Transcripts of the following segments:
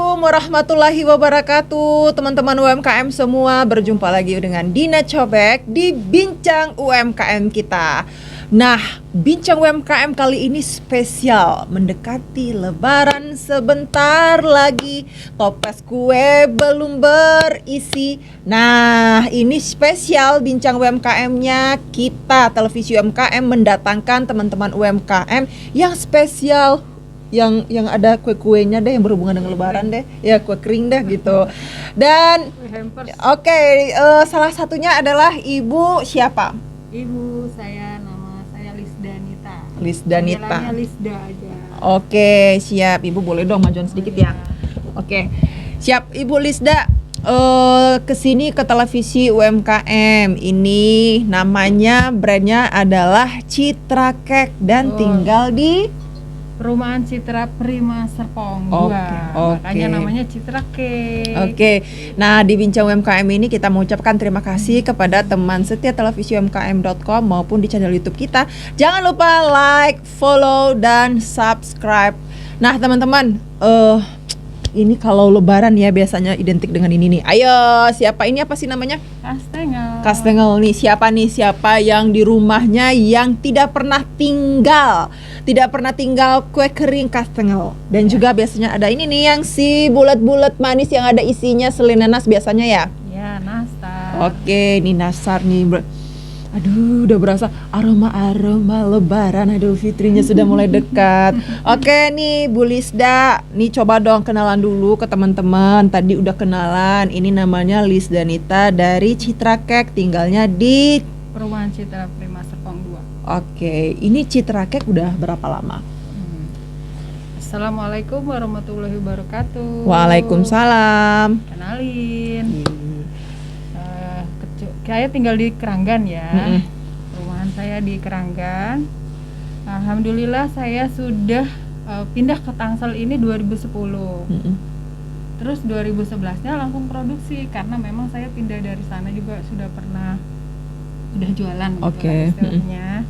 Assalamualaikum warahmatullahi wabarakatuh. Teman-teman UMKM semua, berjumpa lagi dengan Dina Cobek di Bincang UMKM kita. Nah, Bincang UMKM kali ini spesial, mendekati Lebaran sebentar lagi. Toples kue belum berisi. Nah, ini spesial Bincang UMKM-nya. Kita Televisi UMKM mendatangkan teman-teman UMKM yang spesial, yang ada kue-kuenya deh, yang berhubungan dengan Lebaran deh, ya kue kering deh gitu. Dan salah satunya adalah Ibu siapa? Ibu saya, nama saya Lisdanita. Lisdanita. Panggilannya Lisda aja. Oke, siap. Ibu boleh dong majuan sedikit ya. Oke, siap Ibu Lisda. Kesini ke Televisi UMKM. Ini namanya, brandnya adalah Citra Cake dan tinggal di Perumahan Citra Prima Serpong 2. Makanya namanya Citra Cake. Oke. Nah, di Bincang UMKM ini kita mengucapkan terima kasih kepada teman setia televisi umkm.com maupun di channel YouTube kita. Jangan lupa like, follow, dan subscribe. Nah, teman-teman, ini kalau Lebaran ya biasanya identik dengan ini nih. Ayo, siapa ini, apa sih namanya? Kastengel. Kastengel nih, siapa yang di rumahnya yang tidak pernah tinggal kue kering kastengel. Dan juga biasanya ada ini nih yang si bulat-bulat manis yang ada isinya selai nanas biasanya ya. Ya, nastar. Oke, ini nastar nih. Aduh, udah berasa aroma Lebaran. Aduh, fitrinya sudah mulai dekat. Oke nih Bu Lisda, nih coba dong kenalan dulu ke teman-teman. Tadi udah kenalan. Ini namanya Lisdanita dari Citra Cake, tinggalnya di Perumahan Citra Prima Serpong 2. Oke, ini Citra Cake udah berapa lama? Assalamualaikum warahmatullahi wabarakatuh. Waalaikumsalam. Kenalin. Saya tinggal di Keranggan ya. Perumahan saya di Keranggan. Alhamdulillah saya sudah pindah ke Tangsel ini 2010. Terus 2011-nya langsung produksi karena memang saya pindah dari sana juga sudah jualan gitu istilahnya.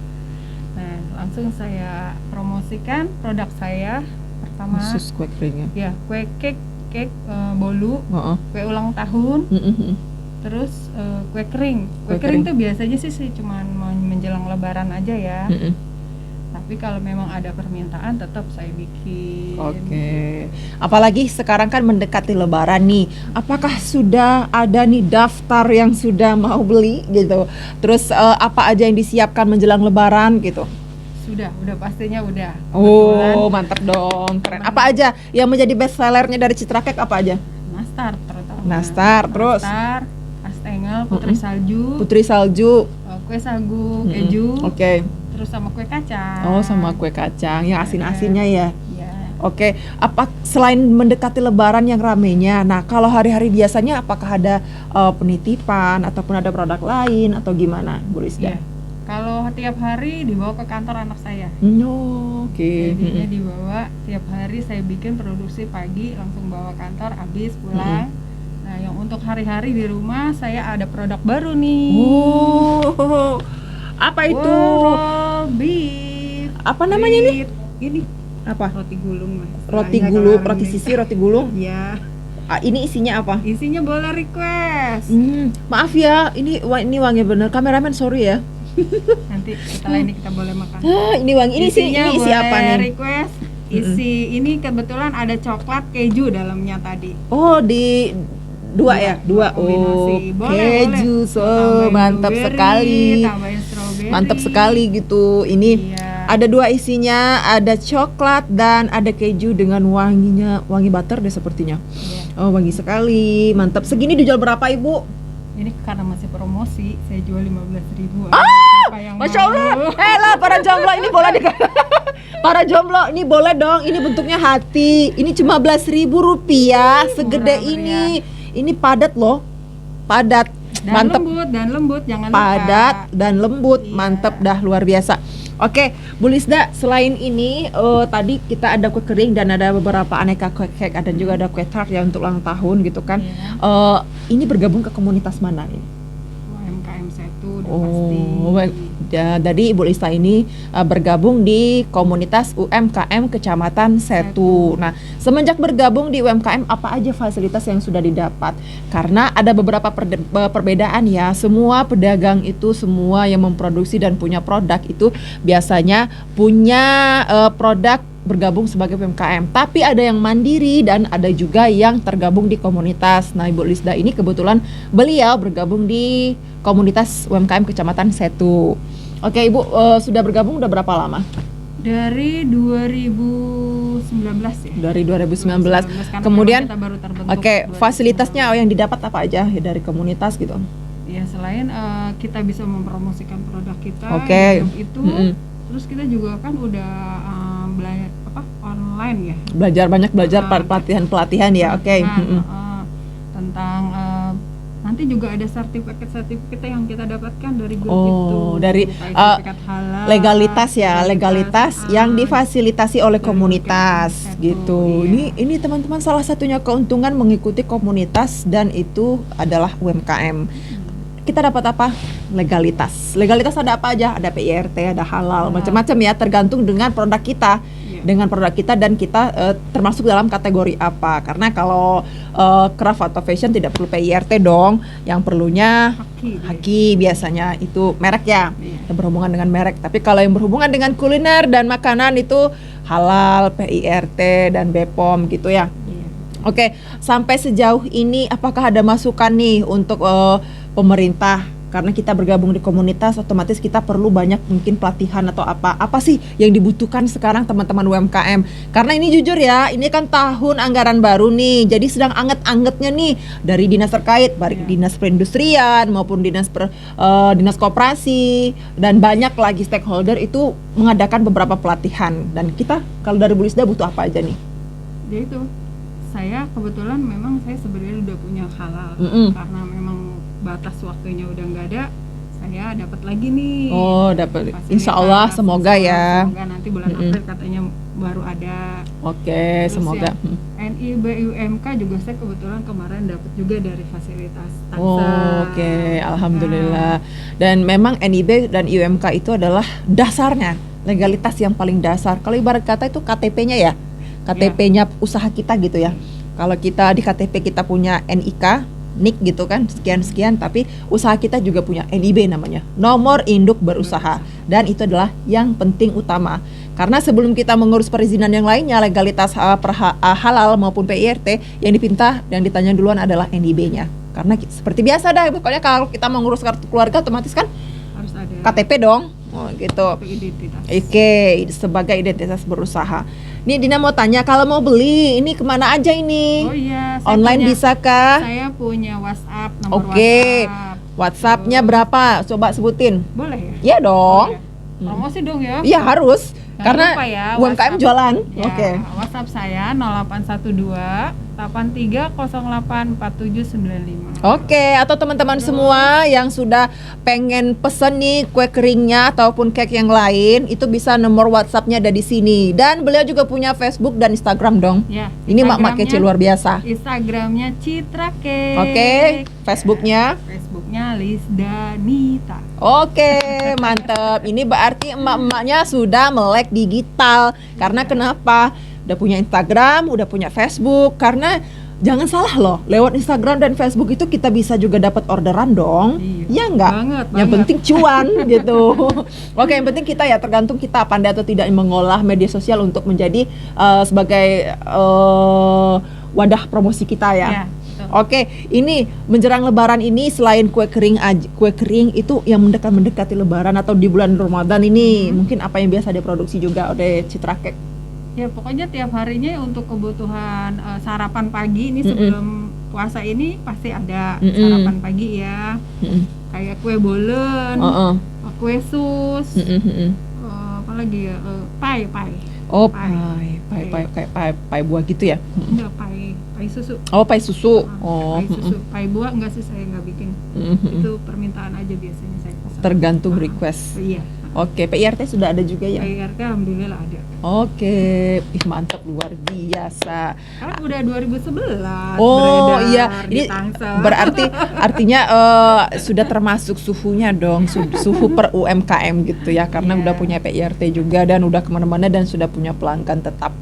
Nah, langsung saya promosikan produk saya pertama khusus kue kering ya, kue cake bolu, kue ulang tahun. Terus kue kering tuh biasanya sih cuma menjelang Lebaran aja ya. Tapi kalau memang ada permintaan tetap saya bikin. Oke. Apalagi sekarang kan mendekati Lebaran nih. Apakah sudah ada nih daftar yang sudah mau beli gitu? Terus apa aja yang disiapkan menjelang Lebaran gitu? Udah pastinya udah. Oh, mantap dong. Keren. Apa aja yang menjadi best sellernya dari Citra Cake, apa aja? Nastar terutama. Nastar, terus kastengel, putri salju, kue sagu, keju. Oke. Terus sama kue kacang. Oh, sama kue kacang yang asin-asinnya ya. Iya. Oke. Apa selain mendekati Lebaran yang ramenya, nah kalau hari-hari biasanya apakah ada penitipan ataupun ada produk lain atau gimana, Bu Lisda? Iya. Kalau tiap hari dibawa ke kantor anak saya. Oke. Jadinya dibawa tiap hari, saya bikin produksi pagi langsung bawa kantor, habis pulang. Nah, yang untuk hari-hari di rumah saya ada produk baru nih. Oh, apa itu? Roll beef. Apa namanya nih? Ini Apa? roti gulung lah. Roti gulung, roti sisi, roti gulung. Iya. Ini isinya apa? Isinya boleh request. Maaf ya, ini wangi bener. Kameramen sorry ya. Nanti setelah ini kita boleh makan. Ini wangi. Ini isi apa nih? Request. Ini kebetulan ada coklat keju dalamnya tadi. Oh, di dua ya? Dua. Oh, keju. So, mantap sekali. Tambahin strawberry. Mantap sekali gitu. Ini ada dua isinya, ada coklat dan ada keju dengan wangi butter deh sepertinya. Oh, wangi sekali. Mantap. Segini dijual berapa, Ibu? Ini karena masih promosi, saya jual 15.000. Masya Allah. Lah, para jomblo ini boleh para jomblo ini boleh dong. Ini bentuknya hati. Ini cuma 15.000 rupiah. Segede ini. Ini padat loh. Padat. Dan mantep. lembut, jangan lupa. Padat dan lembut. Mantep dah, luar biasa. Oke, Bu Lisda, selain ini tadi kita ada kue kering dan ada beberapa aneka kue cake, dan juga ada kue tart ya untuk ulang tahun gitu kan. Ini bergabung ke komunitas mana nih? UMKM 1 udah pasti. Jadi Ibu Lista ini bergabung di komunitas UMKM Kecamatan Setu. Nah, semenjak bergabung di UMKM, apa aja fasilitas yang sudah didapat? Karena ada beberapa perbedaan ya. Semua pedagang itu, semua yang memproduksi dan punya produk itu biasanya punya produk bergabung sebagai UMKM, tapi ada yang mandiri dan ada juga yang tergabung di komunitas. Nah, Ibu Lisda ini kebetulan beliau bergabung di komunitas UMKM Kecamatan Setu. Oke, Ibu sudah bergabung udah berapa lama? Dari 2019 ya. Dari 2019. Kemudian kita baru terbentuk. Oke, fasilitasnya yang didapat apa aja ya dari komunitas gitu? Ya, selain kita bisa mempromosikan produk kita itu, terus kita juga kan udah belajar online ya. Belajar pelatihan ya. Tentang nanti juga ada sertifikat yang kita dapatkan dari grup itu. Dari legalitas yang difasilitasi oleh komunitas gitu. Iya. Ini teman-teman salah satunya keuntungan mengikuti komunitas dan itu adalah UMKM. Kita dapat apa? Legalitas. Legalitas ada apa aja? Ada PIRT, ada halal, macam-macam ya, tergantung dengan produk kita. Dengan produk kita dan kita termasuk dalam kategori apa. Karena kalau craft atau fashion tidak perlu PIRT dong. Yang perlunya haki biasanya itu merek ya. Yang berhubungan dengan merek. Tapi kalau yang berhubungan dengan kuliner dan makanan itu halal, PIRT dan BPOM gitu ya. Oke, sampai sejauh ini apakah ada masukan nih untuk pemerintah? Karena kita bergabung di komunitas, otomatis kita perlu banyak mungkin pelatihan atau apa sih yang dibutuhkan sekarang teman-teman UMKM? Karena ini jujur ya, ini kan tahun anggaran baru nih, jadi sedang anget-angetnya nih dari dinas terkait, baik dinas perindustrian maupun dinas koperasi dan banyak lagi stakeholder itu mengadakan beberapa pelatihan. Dan kita kalau dari Bu Lisda butuh apa aja nih? Ya itu, saya kebetulan memang saya sebenarnya udah punya halal, karena memang batas waktunya udah nggak ada, saya dapat lagi nih. Dapat. Insya Allah, semoga ya. Semoga nanti bulan April katanya baru ada. Oke, semoga. NIB UMK juga saya kebetulan kemarin dapat juga dari fasilitas taxa. Oke, alhamdulillah. Dan memang NIB dan UMK itu adalah dasarnya, legalitas yang paling dasar. Kalau ibarat kata itu KTP-nya ya. KTP-nya usaha kita gitu ya. Kalau kita di KTP kita punya NIK, NIK gitu kan, sekian-sekian, tapi usaha kita juga punya NIB namanya, nomor induk berusaha, dan itu adalah yang penting utama. Karena sebelum kita mengurus perizinan yang lainnya, legalitas halal maupun PIRT, yang dipinta dan ditanya duluan adalah NIB-nya. Karena seperti biasa dah, pokoknya kalau kita mengurus kartu keluarga otomatis kan harus ada KTP dong. Gitu. Identitas. Oke, sebagai identitas berusaha. Nih Dina mau tanya, kalau mau beli ini kemana aja ini? Online bisa kah? Saya punya WhatsApp, nomor WhatsApp. WhatsAppnya berapa? Coba sebutin. Boleh Ya ya? dong. Promosi dong ya? Iya harus. Karena ya, UMKM jualan. Ya, WhatsApp saya 0812 83084795. Oke, atau teman-teman semua yang sudah pengen pesen nih kue keringnya ataupun cake yang lain, itu bisa nomor WhatsApp-nya ada di sini. Dan beliau juga punya Facebook dan Instagram dong. Ya, ini mak-mak kece luar biasa. Instagramnya Citra Cake. Oke, Facebooknya Lisda Nita. Oke, mantep. Ini berarti emak-emaknya sudah melek digital. Karena kenapa? Udah punya Instagram, udah punya Facebook. Karena jangan salah loh, lewat Instagram dan Facebook itu kita bisa juga dapat orderan dong. Ya enggak? Yang penting cuan gitu. Oke, yang penting kita ya, tergantung kita pandai atau tidak mengolah media sosial untuk menjadi sebagai wadah promosi kita ya. Oke, ini menjelang Lebaran ini selain kue kering itu yang mendekati Lebaran atau di bulan Ramadan ini, mungkin apa yang biasa diproduksi juga oleh Citra Cake? Ya pokoknya tiap harinya untuk kebutuhan sarapan pagi ini sebelum puasa ini pasti ada sarapan pagi ya, kayak kue bolen, kue sus, apa lagi ya, pai. Pai buah gitu ya? Enggak, pai susu. Pai susu. Pai susu. Pai buah enggak sih, saya enggak bikin. Itu permintaan aja biasanya saya pesan. Tergantung request. Iya. Oke, PIRT sudah ada juga ya? PIRT alhamdulillah ada. Oke, ih mantap, luar biasa. Kan udah 2011 Oh beredar iya, di ini Tangsel. artinya sudah termasuk suhunya dong, suhu per UMKM gitu ya, karena Iya. udah punya PIRT juga dan udah kemana-mana dan sudah punya pelanggan tetap.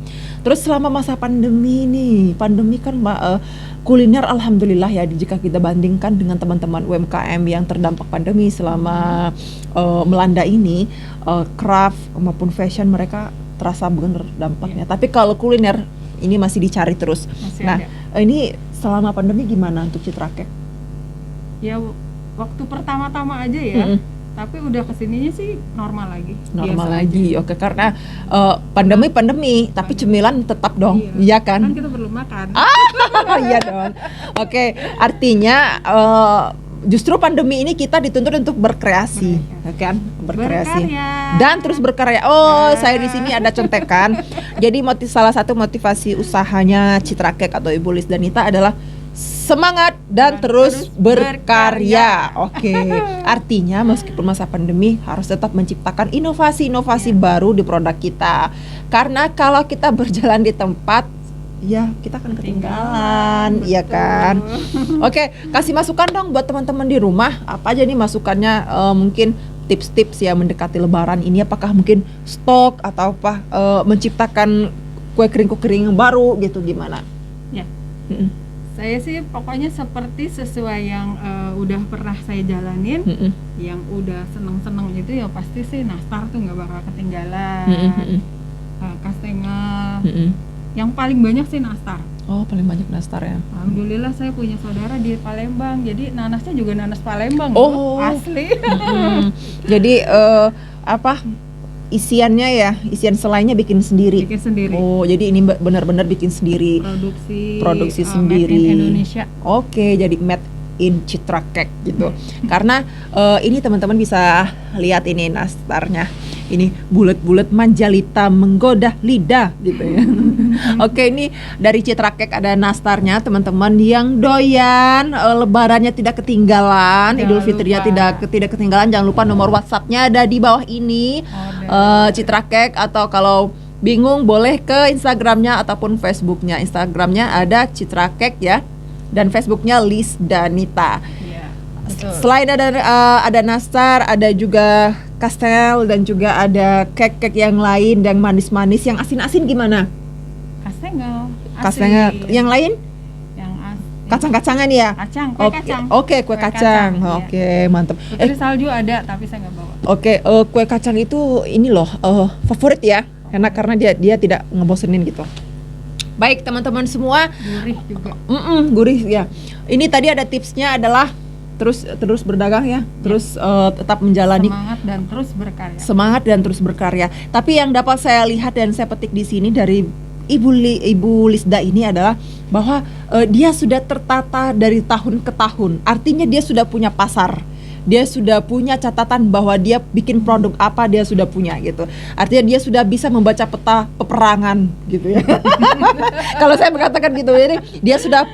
Terus selama masa pandemi nih, pandemi kan kuliner alhamdulillah ya, jika kita bandingkan dengan teman-teman UMKM yang terdampak pandemi selama melanda ini, craft maupun fashion mereka terasa bener dampaknya. Tapi kalau kuliner ini masih dicari terus. Masih Nah, ada. ini selama pandemi gimana untuk Citra Cake? Ya waktu pertama-tama aja ya. Mm-mm. Tapi udah kesininya sih normal lagi. Normal Biasa lagi, aja. oke, karena pandemi, tapi cemilan tetap dong, iya Kan kan? kita perlu makan. Iya dong. Oke, artinya justru pandemi ini kita dituntut untuk berkreasi, ya kan? Berkreasi. Berkarya. Dan terus berkarya. Oh, Ya. saya di sini ada contekan. Jadi salah satu motivasi usahanya Citra Cake atau Ibu Lis Danita adalah semangat dan terus berkarya. Oke. Artinya meskipun masa pandemi harus tetap menciptakan inovasi-inovasi baru di produk kita. Karena kalau kita berjalan di tempat, ya kita akan ketinggalan, iya kan? Oke, kasih masukan dong buat teman-teman di rumah. Apa aja nih masukannya? Mungkin tips-tips ya mendekati Lebaran ini. Apakah mungkin stok atau apa menciptakan kue kering yang baru gitu, gimana? Ya. Mm-mm. Saya sih pokoknya seperti sesuai yang udah pernah saya jalanin, Mm-mm. yang udah seneng-seneng itu ya pasti sih nastar tuh nggak bakal ketinggalan. Mm-mm. Kastengel. Mm-mm. Yang paling banyak sih nastar. Oh, paling banyak nastar ya. Alhamdulillah saya punya saudara di Palembang, jadi nanasnya juga nanas Palembang. Oh. loh, asli. Mm-mm. Jadi apa isiannya ya, isian selainya bikin sendiri. Bikin sendiri. Oh, jadi ini benar-benar bikin sendiri. Produksi sendiri. Made in Indonesia. Oke, jadi made in Citra Cake gitu. Karena ini teman-teman bisa lihat ini nastarnya. Ini bulat-bulat manjalita menggoda lidah gitu ya. Oke, ini dari Citra Cake ada nastarnya teman-teman yang doyan lebarannya tidak ketinggalan, Jangan Idul Fitrinya lupa. tidak ketinggalan. Jangan lupa nomor WhatsApp-nya ada di bawah ini. Citra Cake, atau kalau bingung boleh ke Instagramnya ataupun Facebooknya. Instagramnya ada Citra Cake ya, dan Facebooknya Lis Danita. Iya, betul. Selain ada nastar, ada juga kastel dan juga ada cake yang lain yang manis-manis, yang asin-asin gimana? Kastengel. Kastengel. Yang lain Yang kacang-kacangan ya? kacang, kue Oke, kacang. oke, kue kacang. iya. Oke, mantap. Putri salju ada, tapi saya nggak bawa. Oke, kue kacang itu ini loh favorit ya, karena dia tidak ngebosenin gitu. Baik teman-teman semua, Gurih juga. gurih ya. Ini tadi ada tipsnya adalah terus berdagang ya, terus tetap menjalani Semangat dan terus berkarya. Tapi yang dapat saya lihat dan saya petik di sini dari Ibu Lisda ini adalah bahwa dia sudah tertata dari tahun ke tahun. Artinya dia sudah punya pasar. Dia sudah punya catatan bahwa dia bikin produk apa, dia sudah punya gitu. Artinya dia sudah bisa membaca peta peperangan gitu ya. Kalau saya mengatakan gitu, jadi dia sudah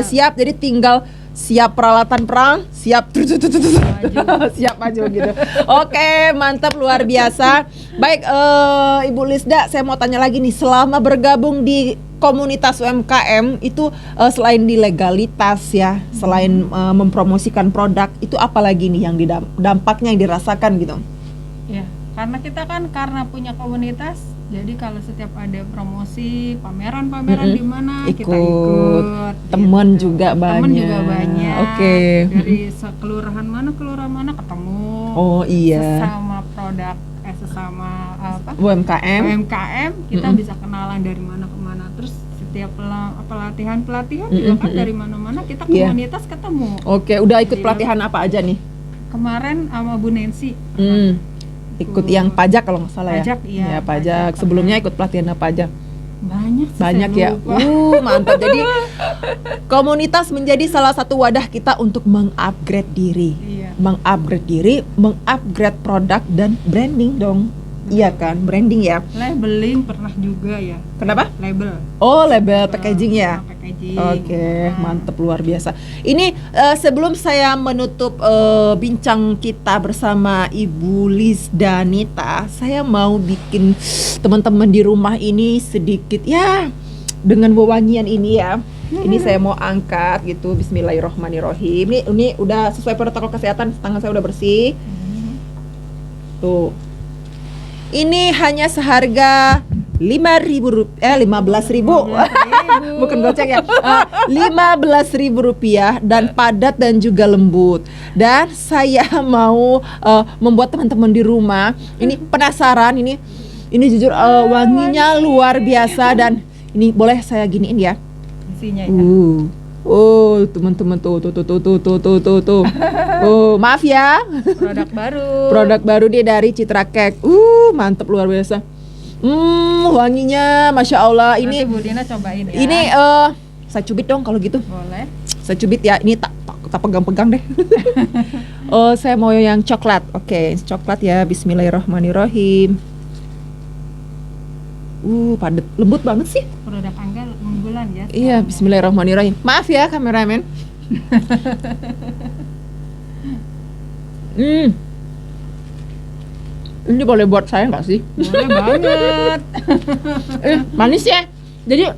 siap, jadi tinggal siap peralatan perang, siap siap maju gitu. Oke, mantap, luar biasa. Baik, Ibu Lisda, saya mau tanya lagi nih, selama bergabung di komunitas UMKM itu selain di legalitas ya, selain mempromosikan produk, itu apa lagi nih yang dampaknya yang dirasakan gitu? Ya, karena kita kan punya komunitas, jadi kalau setiap ada promosi, pameran di mana kita ikut. Temen gitu. juga banyak. Temen juga banyak. Oke. Dari kelurahan mana ketemu. Oh iya. Sesama produk, sesama apa? UMKM kita bisa kenalan dari mana ke mana. Terus setiap pelatihan juga kan dari mana-mana kita komunitas ketemu. Oke, udah ikut pelatihan apa aja nih? Kemarin sama Bu Nancy. Ikut yang pajak kalau nggak salah pajak, ya. iya, Pajak. Sebelumnya ikut pelatihan apa aja? Banyak Ya. Mantap. Jadi komunitas menjadi salah satu wadah kita untuk mengupgrade diri. Iya. Mengupgrade produk dan branding dong. Iya kan, branding ya. Labeling pernah juga ya. Kenapa? Label. Oh, label packaging ya. Packaging. Oke, mantep, luar biasa. Ini sebelum saya menutup bincang kita bersama Ibu Liz Danita, saya mau bikin teman-teman di rumah ini sedikit ya dengan wewangian ini ya. Ini saya mau angkat gitu. Bismillahirrohmanirrohim. Ini udah sesuai protokol kesehatan, tangan saya udah bersih. Tuh. Ini hanya seharga 15.000 bukan goceng ya, 15.000 rupiah dan padat dan juga lembut. Dan saya mau membuat teman-teman di rumah ini penasaran, ini jujur wanginya luar biasa. Dan ini boleh saya giniin ya, Isinya ya. Oh, teman-teman tuh. Oh, maaf ya. Produk baru. Produk baru dia dari Citra Cake. Mantep, luar biasa. Wanginya Masya Allah. Nanti Bu Dina cobain ya. Ini saya cubit dong kalau gitu. Boleh. Saya cubit ya. Ini tak pegang-pegang deh. Saya mau yang coklat. Oke, coklat ya. Bismillahirrahmanirrahim. Padat, lembut banget sih. Produk Angga unggulan ya. Iya, bismillahirrahmanirrahim. Maaf ya kameramen. Ini boleh buat saya nggak sih? Boleh banget. Manis ya. Jadi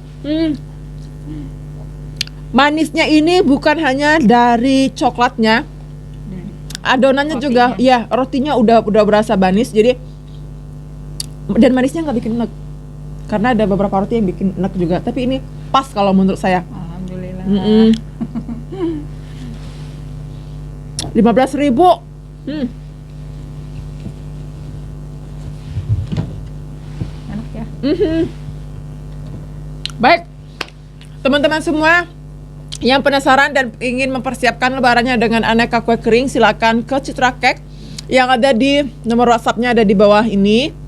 manisnya ini bukan hanya dari coklatnya, adonannya Rotinya. juga, ya rotinya udah berasa manis. Jadi dan manisnya nggak bikin enek. Karena ada beberapa roti yang bikin enek juga. Tapi ini pas kalau menurut saya. Alhamdulillah. 15.000. Enak ya. Baik, teman-teman semua yang penasaran dan ingin mempersiapkan lebarannya dengan aneka kue kering, silakan ke Citra Cake yang ada di nomor WhatsApp-nya ada di bawah ini.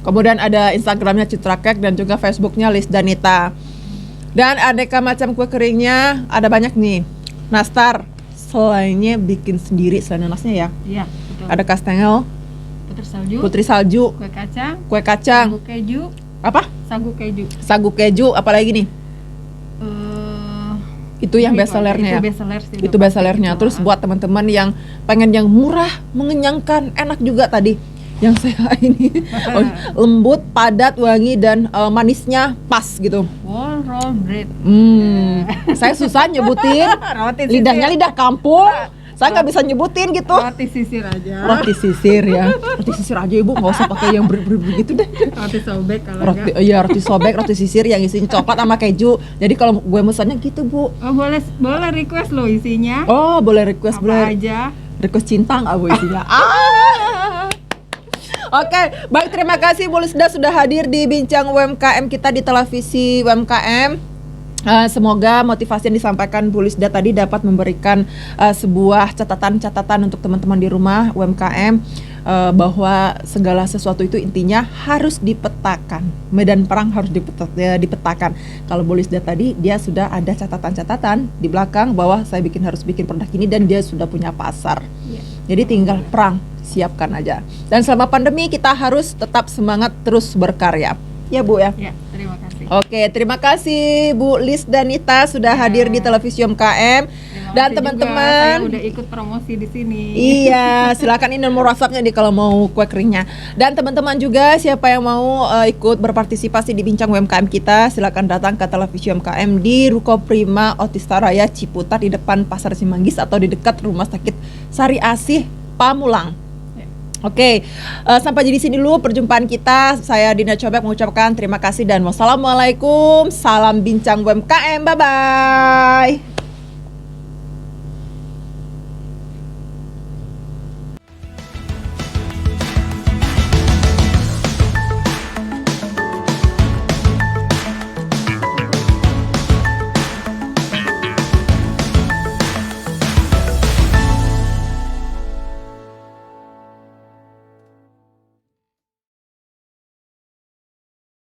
Kemudian ada Instagramnya Citra Cake dan juga Facebooknya Liz Danita. Dan aneka macam kue keringnya ada banyak nih. Nastar, selainnya bikin sendiri selain nasnya ya. Iya, betul. Ada kastengel, putri salju, kue kacang, sagu keju, apa? Sagu keju, apalagi nih? Itu yang best sellernya ya. Itu best sellernya. Terus buat teman-teman yang pengen yang murah, mengenyangkan, enak juga tadi. Yang saya ini lembut, padat, wangi dan manisnya pas gitu. Wall roll bread. Saya susah nyebutin. Lidahnya lidah kampung. Saya nggak bisa nyebutin gitu. Roti sisir aja. Roti sisir ya. Roti sisir aja Ibu, nggak usah pakai yang begitu deh. Roti sobek kalau enggak. Iya, roti sobek, roti sisir yang isinya coklat sama keju. Jadi kalau gue mesannya gitu Bu. Oh boleh request loh isinya. Oh boleh request, apa boleh. aja. Request cinta nggak Bu isinya? Oke, baik, terima kasih Bu Lisda sudah hadir di Bincang UMKM kita di televisi UMKM. Semoga motivasi yang disampaikan Bu Lisda tadi dapat memberikan sebuah catatan-catatan untuk teman-teman di rumah UMKM, bahwa segala sesuatu itu intinya harus dipetakan. Medan perang harus dipetakan. Kalau Bu Lisda tadi dia sudah ada catatan-catatan di belakang bahwa saya harus bikin produk ini dan dia sudah punya pasar. Jadi tinggal perang, siapkan aja. Dan selama pandemi kita harus tetap semangat terus berkarya. Ya Bu ya. Ya, terima kasih. Oke, terima kasih Bu Liz Danita sudah hadir di televisi UMKM. Dan teman-teman, saya udah ikut promosi di sini. Iya, silakan, ini nomor WhatsApp-nya nih kalau mau kue keringnya. Dan teman-teman juga siapa yang mau ikut berpartisipasi di Bincang UMKM kita, silakan datang ke televisi UMKM di Ruko Prima Otista Raya Ciputat di depan Pasar Cimanggis atau di dekat Rumah Sakit Sari Asih Pamulang. Oke, sampai di sini dulu perjumpaan kita. Saya Dina Cobek mengucapkan terima kasih dan wassalamualaikum. Salam Bincang UMKM, bye-bye.